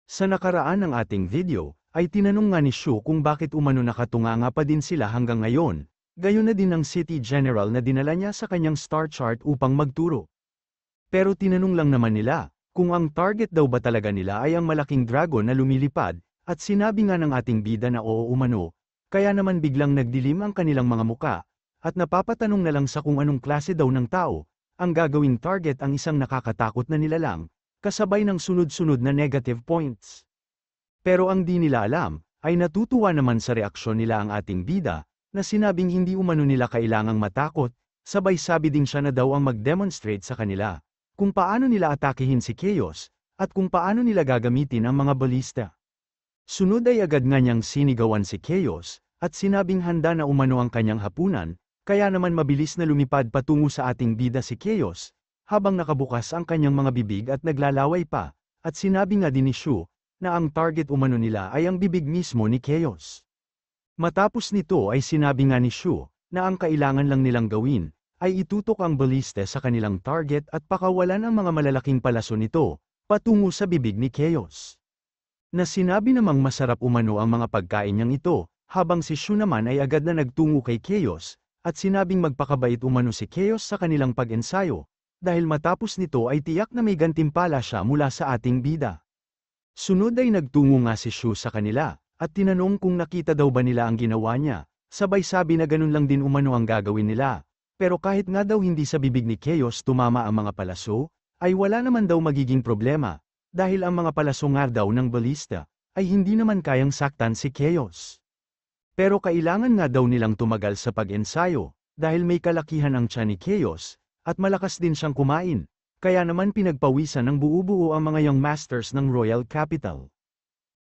Sa nakaraan ng ating video, ay tinanong nga ni Shu kung bakit umano nakatunganga pa din sila hanggang ngayon, gayon na din ang City General na dinala niya sa kanyang star chart upang magturo. Pero tinanong lang naman nila, kung ang target daw ba talaga nila ay ang malaking dragon na lumilipad, at sinabi nga ng ating bida na oo umano, kaya naman biglang nagdilim ang kanilang mga muka, at napapatanong na lang sa kung anong klase daw ng tao, ang gagawing target ang isang nakakatakot na nilalang, kasabay ng sunod-sunod na negative points. Pero ang di nila alam, ay natutuwa naman sa reaksyon nila ang ating bida, na sinabing hindi umano nila kailangang matakot, sabay sabi din siya na daw ang mag-demonstrate sa kanila, kung paano nila atakihin si Chaos, at kung paano nila gagamitin ang mga balista. Sunod ay agad nga niyang sinigawan si Chaos, at sinabing handa na umano ang kanyang hapunan, kaya naman mabilis na lumipad patungo sa ating bida si Chaos, habang nakabukas ang kanyang mga bibig at naglalaway pa, at sinabi nga din ni Shu, na ang target umano nila ay ang bibig mismo ni Chaos. Matapos nito ay sinabi nga ni Shu, na ang kailangan lang nilang gawin, ay itutok ang baliste sa kanilang target at pakawalan ang mga malalaking palaso nito, patungo sa bibig ni Chaos. Na sinabi namang masarap umano ang mga pagkain niyang ito, habang si Shu naman ay agad na nagtungo kay Chaos, at sinabing magpakabait umano si Chaos sa kanilang pag-ensayo, dahil matapos nito ay tiyak na may gantimpala siya mula sa ating bida. Sunod ay nagtungo nga si Shu sa kanila, at tinanong kung nakita daw ba nila ang ginawa niya, sabay sabi na ganun lang din umano ang gagawin nila, pero kahit nga daw hindi sa bibig ni Chaos tumama ang mga palaso, ay wala naman daw magiging problema, dahil ang mga palaso nga daw ng balista, ay hindi naman kayang saktan si Chaos. Pero kailangan nga daw nilang tumagal sa pag-ensayo, dahil may kalakihan ang tiyan ni Chaos, at malakas din siyang kumain, kaya naman pinagpawisan ng buo-buo ang mga young masters ng Royal Capital.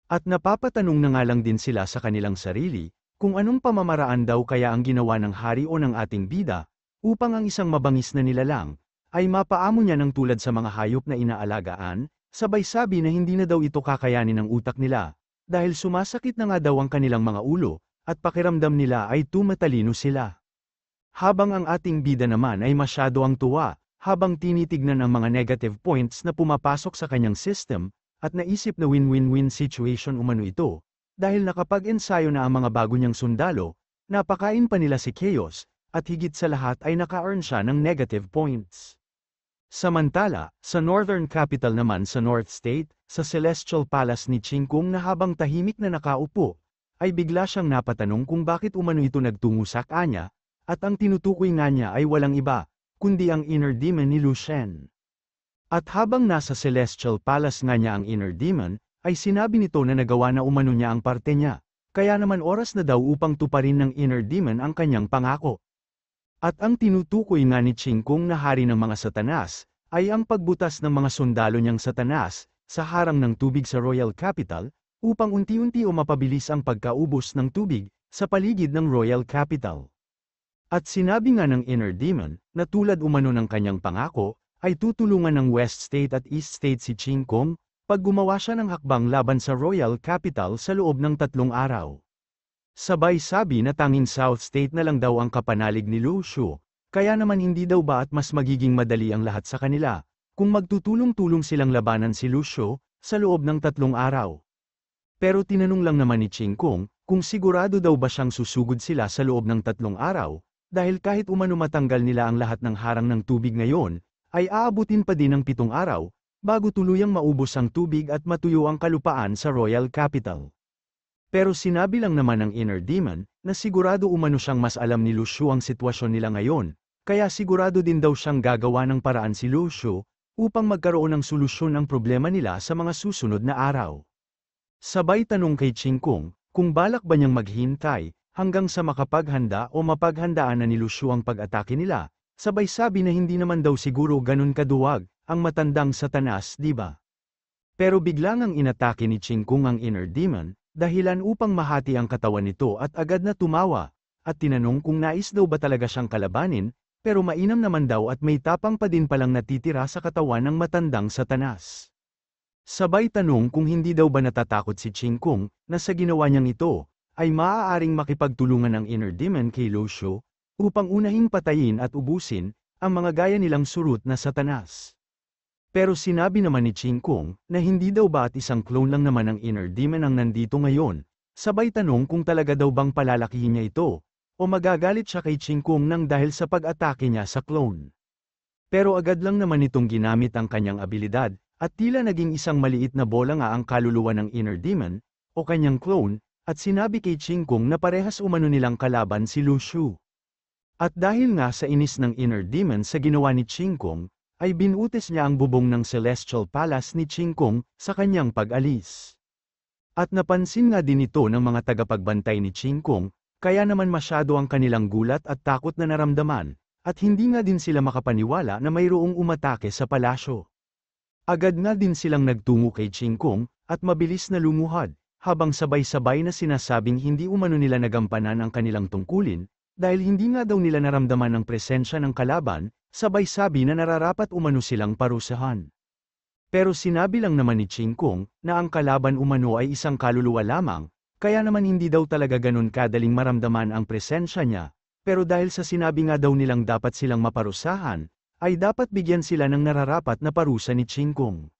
At napapatanong na nga lang din sila sa kanilang sarili, kung anong pamamaraan daw kaya ang ginawa ng hari o ng ating bida, upang ang isang mabangis na nilalang, ay mapaamo niya ng tulad sa mga hayop na inaalagaan, sabay sabi na hindi na daw ito kakayanin ng utak nila, dahil sumasakit na nga daw ang kanilang mga ulo, at pakiramdam nila ay tumatalino sila. Habang ang ating bida naman ay masyado ang tuwa, habang tinitignan ang mga negative points na pumapasok sa kanyang system, at naisip na win-win-win situation umano ito, dahil nakapag-ensayo na ang mga bago niyang sundalo, napakain pa nila si Chaos, at higit sa lahat ay naka-earn siya ng negative points. Samantala, sa Northern Capital naman sa North State, sa Celestial Palace ni Qingkung na habang tahimik na nakaupo, ay bigla siyang napatanong kung bakit umano ito nagtungo sa kanya, at ang tinutukoy nga niya ay walang iba, kundi ang inner demon ni Lu Shen. At habang nasa Celestial Palace nga niya ang inner demon, ay sinabi nito na nagawa na umano niya ang parte niya, kaya naman oras na daw upang tuparin ng inner demon ang kanyang pangako. At ang tinutukoy nga ni Qingkung na hari ng mga satanas, ay ang pagbutas ng mga sundalo niyang satanas, sa harang ng tubig sa Royal Capital, upang unti-unti o mapabilis ang pagkaubos ng tubig, sa paligid ng Royal Capital. At sinabi nga ng inner demon, na tulad umano ng kanyang pangako, ay tutulungan ng West State at East State si Qingkung, pag gumawa siya ng hakbang laban sa Royal Capital sa loob ng 3 araw. Sabay sabi na tanging South State na lang daw ang kapanalig ni Lu Shu, kaya naman hindi daw ba at mas magiging madali ang lahat sa kanila, kung magtutulong-tulong silang labanan si Lu Shu, sa loob ng 3 araw. Pero tinanong lang naman ni Qingkung, kung sigurado daw ba siyang susugod sila sa loob ng 3 araw, dahil kahit umano matanggal nila ang lahat ng harang ng tubig ngayon, ay aabutin pa din ng 7 araw, bago tuluyang maubos ang tubig at matuyo ang kalupaan sa Royal Capital. Pero sinabi lang naman ng inner demon, na sigurado umano siyang mas alam ni Lu Shu ang sitwasyon nila ngayon, kaya sigurado din daw siyang gagawa ng paraan si Lu Shu, upang magkaroon ng solusyon ang problema nila sa mga susunod na araw. Sabay tanong kay Qingkung, kung balak ba niyang maghintay, hanggang sa makapaghanda o mapaghandaan na ni Lu Shu ang pag-atake nila, sabay sabi na hindi naman daw siguro ganun kaduwag, ang matandang satanas di ba? Pero biglang ang inatake ni Qingkung ang inner demon, dahilan upang mahati ang katawan nito at agad na tumawa, at tinanong kung nais daw ba talaga siyang kalabanin, pero mainam naman daw at may tapang pa din palang natitira sa katawan ng matandang satanas. Sabay tanong kung hindi daw ba natatakot si Qingkung, na sa ginawa niyang ito, ay maaaring makipagtulungan ng inner demon kay Lu Shu, upang unahing patayin at ubusin, ang mga gaya nilang surut na satanas. Pero sinabi naman ni Ching Kung na hindi daw ba at isang clone lang naman ang Inner Demon ang nandito ngayon, sabay tanong kung talaga daw bang palalakihin niya ito, o magagalit siya kay Ching Kung nang dahil sa pag-atake niya sa clone. Pero agad lang naman itong ginamit ang kanyang abilidad, at tila naging isang maliit na bola nga ang kaluluwa ng Inner Demon, o kanyang clone, at sinabi kay Ching Kung na parehas umano nilang kalaban si Lu Shu. At dahil nga sa inis ng Inner Demon sa ginawa ni Ching Kung, ay binutis niya ang bubong ng Celestial Palace ni Ching Kung sa kanyang pag-alis. At napansin nga din ito ng mga tagapagbantay ni Ching Kung, kaya naman masyado ang kanilang gulat at takot na naramdaman, at hindi nga din sila makapaniwala na mayroong umatake sa palasyo. Agad nga din silang nagtungo kay Ching Kung, at mabilis na lumuhad, habang sabay-sabay na sinasabing hindi umano nila nagampanan ang kanilang tungkulin, dahil hindi nga daw nila naramdaman ang presensya ng kalaban, sabay sabi na nararapat umano silang parusahan. Pero sinabi lang naman ni Ching Kung na ang kalaban umano ay isang kaluluwa lamang, kaya naman hindi daw talaga ganun kadaling maramdaman ang presensya niya, pero dahil sa sinabi nga daw nilang dapat silang maparusahan, ay dapat bigyan sila ng nararapat na parusa ni Ching Kung.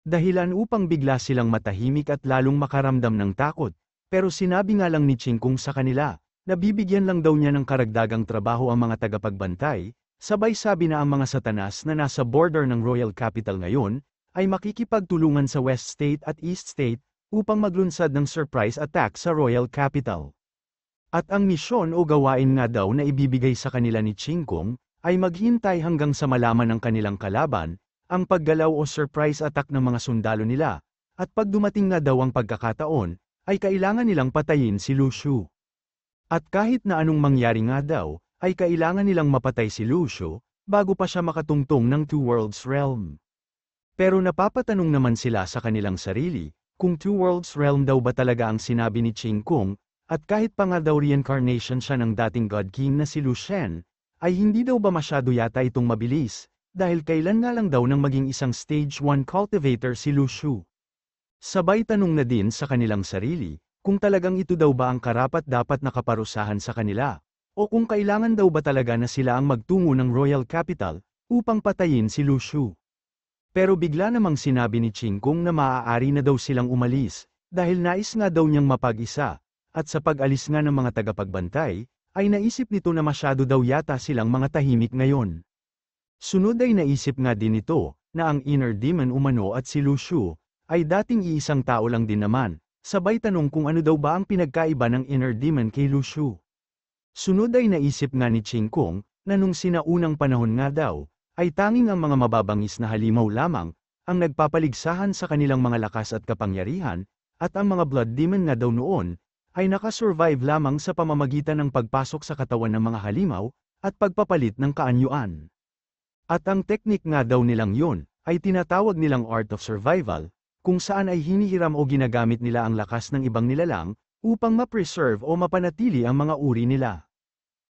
Dahilan upang bigla silang matahimik at lalong makaramdam ng takot, pero sinabi nga lang ni Ching Kung sa kanila, na bibigyan lang daw niya ng karagdagang trabaho ang mga tagapagbantay, sabay sabi na ang mga satanas na nasa border ng Royal Capital ngayon, ay makikipagtulungan sa West State at East State, upang maglunsad ng surprise attack sa Royal Capital. At ang misyon o gawain nga daw na ibibigay sa kanila ni Ching Kung, ay maghintay hanggang sa malaman ng kanilang kalaban, ang paggalaw o surprise attack ng mga sundalo nila, at pag dumating nga daw ang pagkakataon, ay kailangan nilang patayin si Lu Shu. At kahit na anong mangyari nga daw, ay kailangan nilang mapatay si Lu Shu, bago pa siya makatungtong ng Two Worlds Realm. Pero napapatanong naman sila sa kanilang sarili, kung Two Worlds Realm daw ba talaga ang sinabi ni Ching Kung, at kahit pa nga daw reincarnation siya ng dating God King na si Lu Shen, ay hindi daw ba masyado yata itong mabilis, dahil kailan nga lang daw nang maging isang Stage 1 cultivator si Lu Shu. Sabay tanong na din sa kanilang sarili, kung talagang ito daw ba ang karapat-dapat na kaparusahan sa kanila, o kung kailangan daw ba talaga na sila ang magtungo ng Royal Capital, upang patayin si Lu Shu. Pero bigla namang sinabi ni Ching Kung na maaari na daw silang umalis, dahil nais nga daw niyang mapag-isa, at sa pag-alis nga ng mga tagapagbantay, ay naisip nito na masyado daw yata silang mga tahimik ngayon. Sunod ay naisip nga din ito, na ang Inner Demon umano at si Lu Shu, ay dating iisang tao lang din naman, sabay tanong kung ano daw ba ang pinagkaiba ng Inner Demon kay Lu Shu. Sunod ay naisip nga ni Ching Kung, na nung sinaunang panahon nga daw, ay tanging ang mga mababangis na halimaw lamang, ang nagpapaligsahan sa kanilang mga lakas at kapangyarihan, at ang mga Blood Demon nga daw noon, ay nakasurvive lamang sa pamamagitan ng pagpasok sa katawan ng mga halimaw, at pagpapalit ng kaanyuan. At ang teknik nga daw nilang yun, ay tinatawag nilang Art of Survival, kung saan ay hinihiram o ginagamit nila ang lakas ng ibang nilalang, upang ma-preserve o mapanatili ang mga uri nila.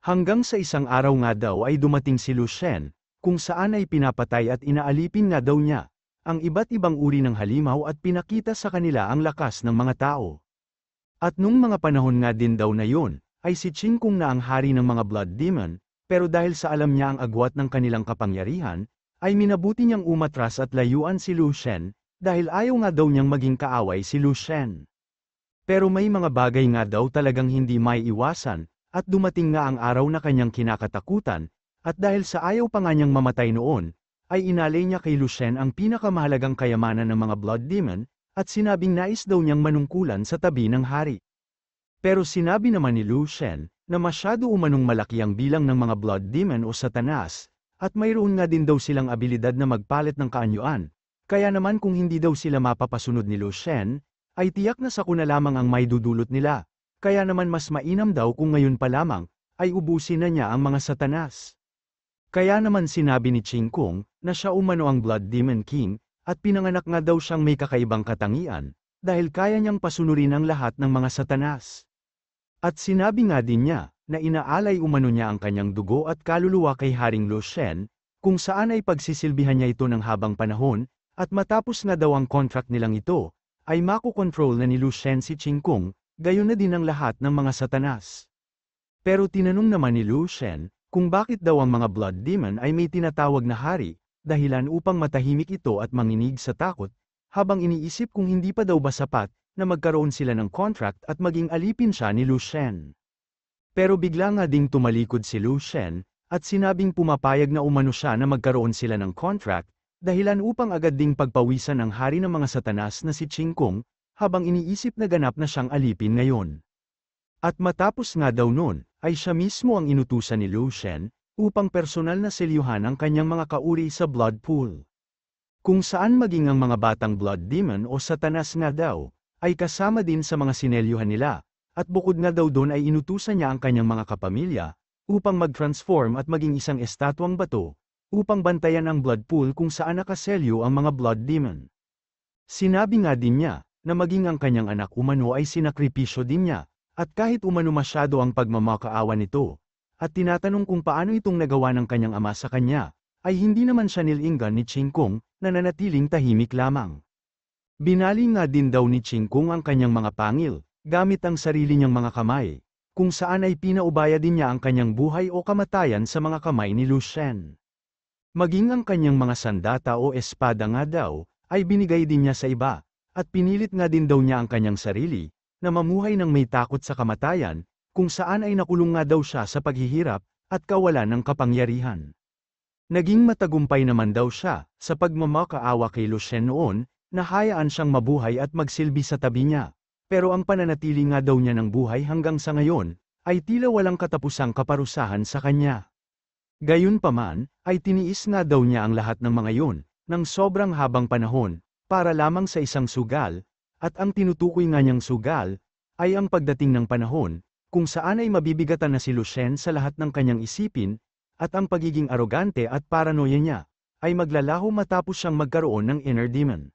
Hanggang sa isang araw nga daw ay dumating si Lu Shen, kung saan ay pinapatay at inaalipin nga daw niya, ang iba't ibang uri ng halimaw at pinakita sa kanila ang lakas ng mga tao. At nung mga panahon nga din daw na yun, ay si Ching Kung na ang hari ng mga Blood Demon, pero dahil sa alam niya ang agwat ng kanilang kapangyarihan, ay minabuti niyang umatras at layuan si Lu Shen, dahil ayaw nga daw niyang maging kaaway si Lu Shen. Pero may mga bagay nga daw talagang hindi may iwasan, at dumating nga ang araw na kanyang kinakatakutan, at dahil sa ayaw pa nga niyang mamatay noon, ay inalay niya kay Lu Shen ang pinakamahalagang kayamanan ng mga Blood Demon, at sinabing nais daw niyang manungkulan sa tabi ng hari. Pero sinabi naman ni Lu Shen, na masyado umanong malaki ang bilang ng mga Blood Demon o Satanas, at mayroon nga din daw silang abilidad na magpalit ng kaanyuan, kaya naman kung hindi daw sila mapapasunod ni Lu Shen, ay tiyak na sakuna lamang ang may dudulot nila, kaya naman mas mainam daw kung ngayon pa lamang, ay ubusin na niya ang mga Satanas. Kaya naman sinabi ni Ching Kung, na siya umano ang Blood Demon King, at pinanganak nga daw siyang may kakaibang katangian, dahil kaya niyang pasunurin ang lahat ng mga Satanas. At sinabi nga din niya, na inaalay umano niya ang kanyang dugo at kaluluwa kay Haring Lu Shen, kung saan ay pagsisilbihan niya ito ng habang panahon, at matapos nga daw ang contract nilang ito, ay makukontrol na ni Lu Shen si Ching Kung, gayon na din ang lahat ng mga Satanas. Pero tinanong naman ni Lu Shen, kung bakit daw ang mga Blood Demon ay may tinatawag na hari, dahilan upang matahimik ito at manginig sa takot, habang iniisip kung hindi pa daw ba sapat, na magkaroon sila ng contract at maging alipin siya ni Lu Shen. Pero bigla nga ding tumalikod si Lu Shen, at sinabing pumapayag na umano siya na magkaroon sila ng contract, dahilan upang agad ding pagpawisan ang hari ng mga satanas na si Qing Kong, habang iniisip na ganap na siyang alipin ngayon. At matapos nga daw nun, ay siya mismo ang inutusan ni Lu Shen, upang personal na selyuhan ang kanyang mga kauri sa blood pool. Kung saan maging ang mga batang blood demon o satanas nga daw, ay kasama din sa mga sinelyuhan nila, at bukod nga daw doon ay inutusan niya ang kanyang mga kapamilya, upang mag-transform at maging isang estatwang bato, upang bantayan ang blood pool kung saan nakaselyo ang mga blood demon. Sinabi nga din niya, na maging ang kanyang anak umano ay sinakripisyo din niya, at kahit umano masyado ang pagmamakaawa nito, at tinatanong kung paano itong nagawa ng kanyang ama sa kanya, ay hindi naman siya nilinggan ni Qing Kong, na nanatiling tahimik lamang. Binali nga din daw ni Qing Kong ang kanyang mga pangil, gamit ang sarili niyang mga kamay, kung saan ay pinaubaya din niya ang kanyang buhay o kamatayan sa mga kamay ni Lu Shen. Maging ang kanyang mga sandata o espada nga daw, ay binigay din niya sa iba, at pinilit nga din daw niya ang kanyang sarili, na mamuhay ng may takot sa kamatayan, kung saan ay nakulong nga daw siya sa paghihirap, at kawalan ng kapangyarihan. Naging matagumpay naman daw siya, sa pagmamakaawa kay Lu Shen noon, nahayaan siyang mabuhay at magsilbi sa tabi niya. Pero ang pananatili nga daw niya ng buhay hanggang sa ngayon, ay tila walang katapusang kaparusahan sa kanya. Gayunpaman, ay tiniis nga daw niya ang lahat ng mga yun, ng sobrang habang panahon, para lamang sa isang sugal, at ang tinutukoy nga niyang sugal, ay ang pagdating ng panahon, kung saan ay mabibigatan na si Lu Shen sa lahat ng kanyang isipin, at ang pagiging arogante at paranoia niya, ay maglalaho matapos siyang magkaroon ng inner demon.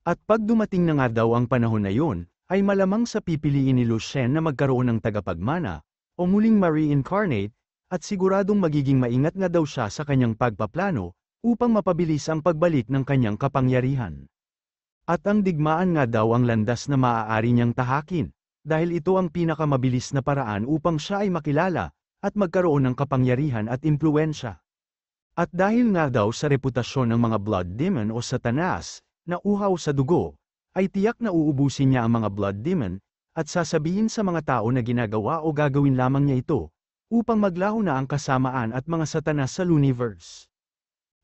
At pag dumating na nga daw ang panahon na yun, ay malamang sa pipiliin ni Lu Shen na magkaroon ng tagapagmana, o muling ma-reincarnate, at siguradong magiging maingat nga daw siya sa kanyang pagpaplano, upang mapabilis ang pagbalik ng kanyang kapangyarihan. At ang digmaan nga daw ang landas na maaari niyang tahakin, dahil ito ang pinakamabilis na paraan upang siya ay makilala, at magkaroon ng kapangyarihan at impluensya. At dahil nga daw sa reputasyon ng mga blood demon o satanas, na uhaw sa dugo, ay tiyak na uubusin niya ang mga blood demon, at sasabihin sa mga tao na ginagawa o gagawin lamang niya ito, upang maglaho na ang kasamaan at mga satanas sa universe.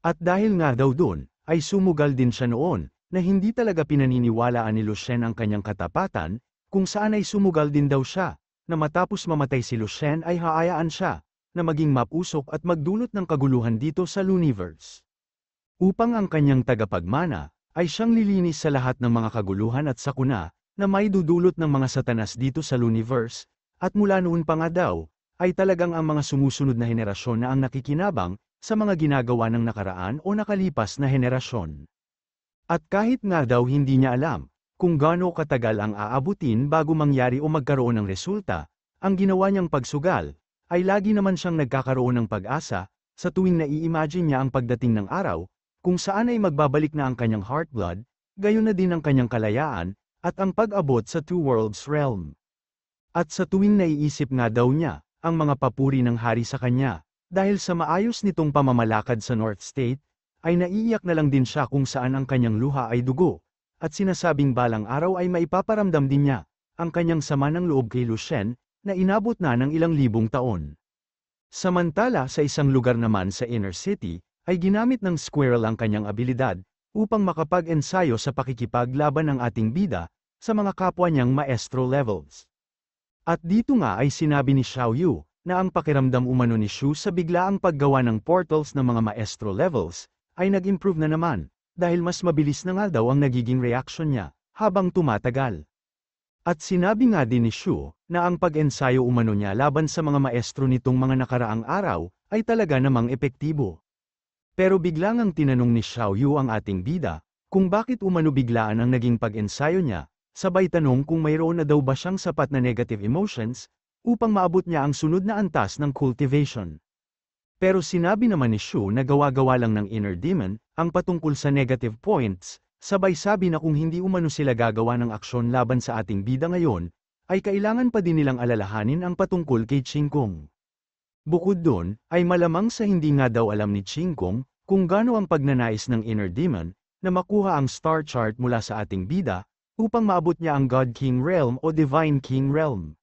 At dahil nga daw doon, ay sumugal din siya noon, na hindi talaga pinaniniwalaan ni Lu Shen ang kanyang katapatan, kung saan ay sumugal din daw siya, na matapos mamatay si Lu Shen ay haayaan siya, na maging mapusok at magdulot ng kaguluhan dito sa universe. Upang ang kanyang tagapagmana, ay siyang lilinis sa lahat ng mga kaguluhan at sakuna, na may dudulot ng mga satanas dito sa universe, at mula noon pa nga daw, ay talagang ang mga sumusunod na henerasyon na ang nakikinabang, sa mga ginagawa ng nakaraan o nakalipas na henerasyon. At kahit nga daw hindi niya alam, kung gaano katagal ang aabutin bago mangyari o magkaroon ng resulta, ang ginawa niyang pagsugal, ay lagi naman siyang nagkakaroon ng pag-asa, sa tuwing nai-imagine niya ang pagdating ng araw, kung saan ay magbabalik na ang kanyang heart blood, gayon na din ang kanyang kalayaan, at ang pag-abot sa Two Worlds realm. At sa tuwing naiisip nga daw niya, ang mga papuri ng hari sa kanya, dahil sa maayos nitong pamamalakad sa North State, ay naiiyak na lang din siya kung saan ang kanyang luha ay dugo, at sinasabing balang araw ay maipaparamdam din niya, ang kanyang sama ng loob kay Lu Shen, na inabot na ng ilang libong taon. Samantala sa isang lugar naman sa inner city, ay ginamit ng Squirrel ang kanyang abilidad, upang makapag-ensayo sa pakikipaglaban ng ating bida, sa mga kapwa niyang maestro levels. At dito nga ay sinabi ni Xiao Yu, na ang pakiramdam umano ni Shu sa biglaang paggawa ng portals ng mga maestro levels, ay nag-improve na naman, dahil mas mabilis na nga daw ang nagiging reaction niya, habang tumatagal. At sinabi nga din ni Shu, na ang pag-ensayo umano niya laban sa mga maestro nitong mga nakaraang araw, ay talaga namang epektibo. Pero biglang ang tinanong ni Xiao Yu ang ating bida, kung bakit umano biglaan ang naging pag-ensayo niya, sabay tanong kung mayroon na daw ba siyang sapat na negative emotions, upang maabot niya ang sunod na antas ng cultivation. Pero sinabi naman ni Shu na gawa-gawa lang ng inner demon, ang patungkol sa negative points, sabay sabi na kung hindi umano sila gagawa ng aksyon laban sa ating bida ngayon, ay kailangan pa din nilang alalahanin ang patungkol kay Qing Kong. Bukod doon, ay malamang sa hindi nga daw alam ni Qing Kong, kung gaano ang pagnanais ng Inner Demon, na makuha ang star chart mula sa ating bida, upang maabot niya ang God King Realm o Divine King Realm.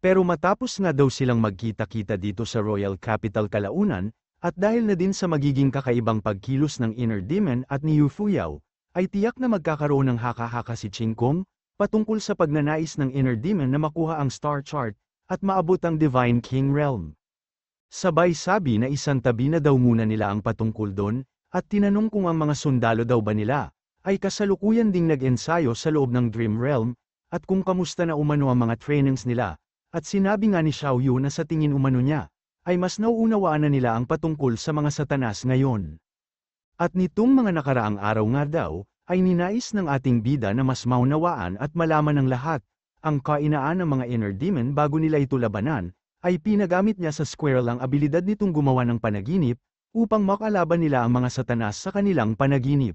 Pero matapos nga daw silang magkita-kita dito sa Royal Capital kalaunan, at dahil na din sa magiging kakaibang pagkilos ng Inner Demon at ni Yu Fuyao, ay tiyak na magkakaroon ng haka-haka si Ching Kong, patungkol sa pagnanais ng Inner Demon na makuha ang star chart, at maabot ang Divine King Realm. Sabay sabi na isang tabi na daw muna nila ang patungkol doon, at tinanong kung ang mga sundalo daw ba nila, ay kasalukuyan ding nag-ensayo sa loob ng Dream Realm, at kung kamusta na umano ang mga trainings nila. At sinabi nga ni Xiao Yu na sa tingin umano niya, ay mas nauunawaan na nila ang patungkol sa mga satanas ngayon. At nitong mga nakaraang araw nga daw, ay ninais ng ating bida na mas maunawaan at malaman ng lahat, ang kainaan ng mga Inner Demon bago nila ito labanan, ay pinagamit niya sa Squirrel ang abilidad nitong gumawa ng panaginip, upang makalaban nila ang mga satanas sa kanilang panaginip.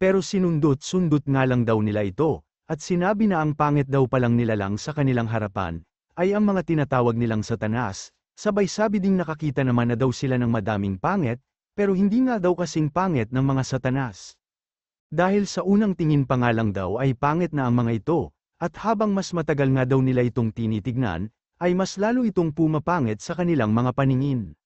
Pero sinundot-sundot nga lang daw nila ito, at sinabi na ang pangit daw palang nilalang sa kanilang harapan, ay ang mga tinatawag nilang satanas, sabay sabi ding nakakita naman na daw sila ng madaming pangit, pero hindi nga daw kasing pangit ng mga satanas. Dahil sa unang tingin pa nga lang daw ay pangit na ang mga ito, at habang mas matagal nga daw nila itong tinitignan, ay mas lalo itong pumapangit sa kanilang mga paningin.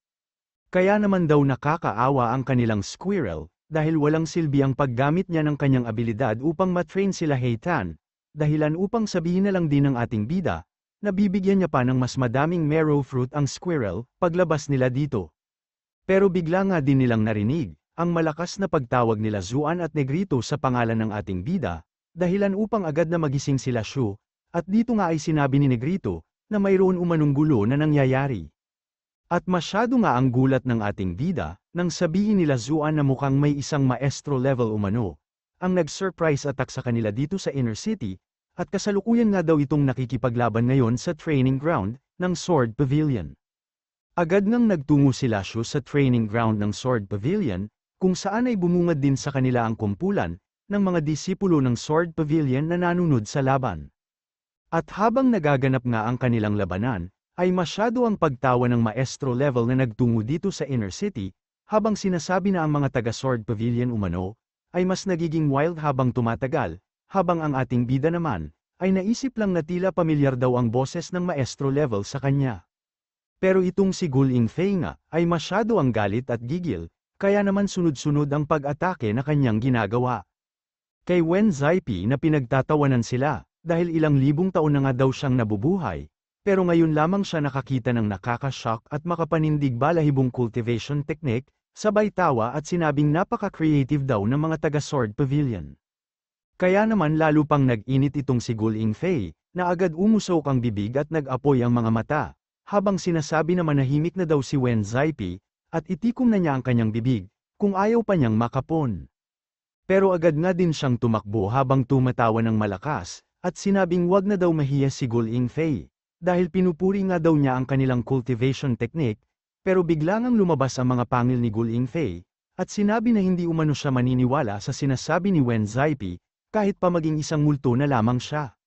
Kaya naman daw nakakaawa ang kanilang Squirrel, dahil walang silbi ang paggamit niya ng kanyang abilidad upang matrain sila Heitan, dahilan upang sabihin na lang din ng ating bida, nabibigyan niya pa ng mas madaming marrow fruit ang Squirrel, paglabas nila dito. Pero bigla nga din nilang narinig, ang malakas na pagtawag nila Zuan at Negrito sa pangalan ng ating bida, dahilan upang agad na magising sila Shu, at dito nga ay sinabi ni Negrito, na mayroon umanong gulo na nangyayari. At masyado nga ang gulat ng ating bida, nang sabihin nila Zuan na mukhang may isang maestro level umano, ang nag-surprise attack sa kanila dito sa Inner City, at kasalukuyan nga daw itong nakikipaglaban ngayon sa training ground ng Sword Pavilion. Agad ngang nagtungo sila Shu sa training ground ng Sword Pavilion, kung saan ay bumungad din sa kanila ang kumpulan ng mga disipulo ng Sword Pavilion na nanunod sa laban. At habang nagaganap nga ang kanilang labanan, ay masyado ang pagtawa ng maestro level na nagtungo dito sa Inner City, habang sinasabi na ang mga taga Sword Pavilion umano, ay mas nagiging wild habang tumatagal, habang ang ating bida naman, ay naisip lang na tila pamilyar daw ang boses ng maestro level sa kanya. Pero itong si Gul Ingfei nga, ay masyado ang galit at gigil, kaya naman sunod-sunod ang pag-atake na kanyang ginagawa. Kay Wen Zaipi na pinagtatawanan sila, dahil ilang libong taon na nga daw siyang nabubuhay, pero ngayon lamang siya nakakita ng nakakashock at makapanindig balahibong cultivation technique, sabay tawa at sinabing napaka-creative daw ng mga taga Sword Pavilion. Kaya naman lalo pang nag-init itong si Gul Ingfei, na agad umusok ang bibig at nag-apoy ang mga mata, habang sinasabi na manahimik na daw si Wen Zaipi, at itikom na niya ang kanyang bibig, kung ayaw pa niyang makapon. Pero agad nga din siyang tumakbo habang tumatawa ng malakas, at sinabing wag na daw mahiya si Gul Ingfei, dahil pinupuri nga daw niya ang kanilang cultivation technique, pero bigla ngang lumabas ang mga pangil ni Gul Ingfei, at sinabi na hindi umano siya maniniwala sa sinasabi ni Wen Zaipi, kahit pa maging isang multo na lamang siya.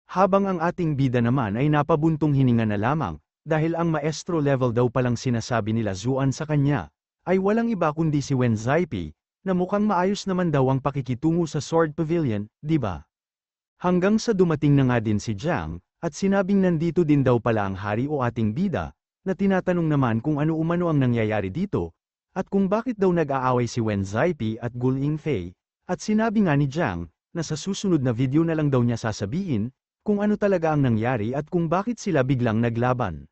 Habang ang ating bida naman ay napabuntong hininga na lamang, dahil ang maestro level daw palang sinasabi nila Zuan sa kanya, ay walang iba kundi si Wen Zaipi, na mukhang maayos naman daw ang pakikitungo sa Sword Pavilion, di ba? Hanggang sa dumating na nga din si Jiang, at sinabing nandito din daw pala ang hari o ating bida, na tinatanong naman kung ano umano ang nangyayari dito, at kung bakit daw nag-aaway si Wen Zaipi at Gul Ingfei, at sinabi nga ni Jiang, na sa susunod na video na lang daw niya sasabihin, kung ano talaga ang nangyari at kung bakit sila biglang naglaban.